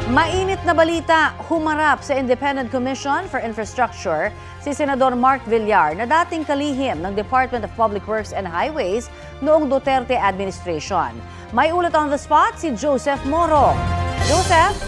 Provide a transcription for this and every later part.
Mainit na balita, humarap sa Independent Commission for Infrastructure si Senador Mark Villar na dating kalihim ng Department of Public Works and Highways noong Duterte administration. May ulat on the spot si Joseph Moro. Joseph?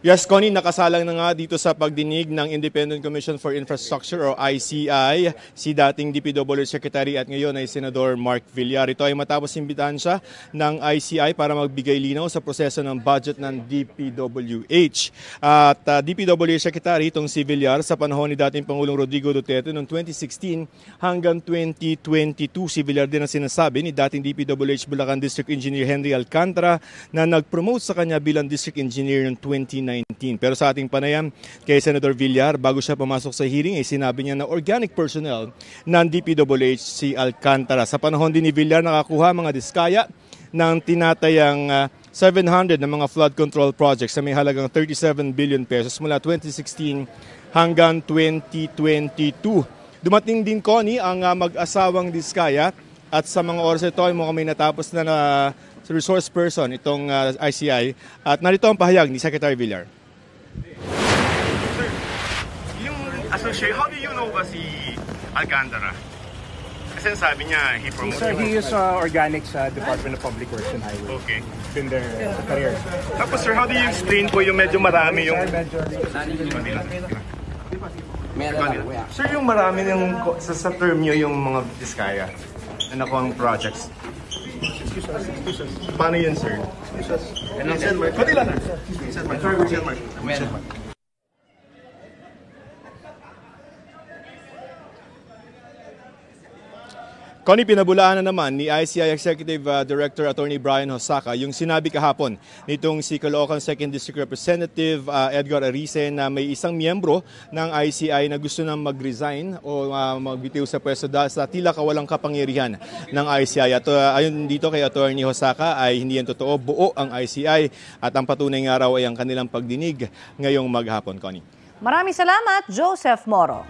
Yes, Connie, nakasalang na nga dito sa pagdinig ng Independent Commission for Infrastructure o ICI si dating DPWH Secretary at ngayon ay Senador Mark Villar. Ito ay matapos imbitahan siya ng ICI para magbigay linaw sa proseso ng budget ng DPWH. At DPWH Secretary itong si Villar sa panahon ni dating Pangulong Rodrigo Duterte noong 2016 hanggang 2022. Si Villar din ang sinasabi ni dating DPWH Bulacan District Engineer Henry Alcantara na nag-promote sa kanya bilang District Engineer noong 2019. Pero sa ating panayam kay Senator Villar, bago siya pumasok sa hearing, ay sinabi niya na organic personnel ng DPWH si Alcantara. Sa panahon din ni Villar, nakakuha mga diskaya ng tinatayang 700 na mga flood control projects sa may halagang 37 billion pesos mula 2016 hanggang 2022. Dumating din, Connie, ang mag-asawang diskaya at sa mga oras ito ay mukhang may natapos na resource person itong ICI at narito ang pahayag ni Secretary Villar. Sir, yung associate, how do you know ba si Alcantara? Kasi sabi niya, he promoted. Sir, he is organic sa Department of Public Works and Highways. Okay. Been there sa career. Tapos sir, how do you explain po yung medyo marami yung... Sir, yung marami yung sa term niyo yung mga diskaya na nakuha ang projects. Paano yun, sir? Pwede lang. Connie, pinabulaan na naman ni ICI Executive Director Attorney Brian Hosaka yung sinabi kahapon nitong si Caloocan 2nd District Representative Edgar Arice na may isang miyembro ng ICI na gusto nang mag-resign o magbitiw sa pwesto dahil sa tila kawalang kapangyarihan ng ICI. At ayon dito kay Attorney Hosaka ay hindi yan totoo, buo ang ICI at ang patunay nga raw ay ang kanilang pagdinig ngayong maghapon, Connie. Maraming salamat, Joseph Moro.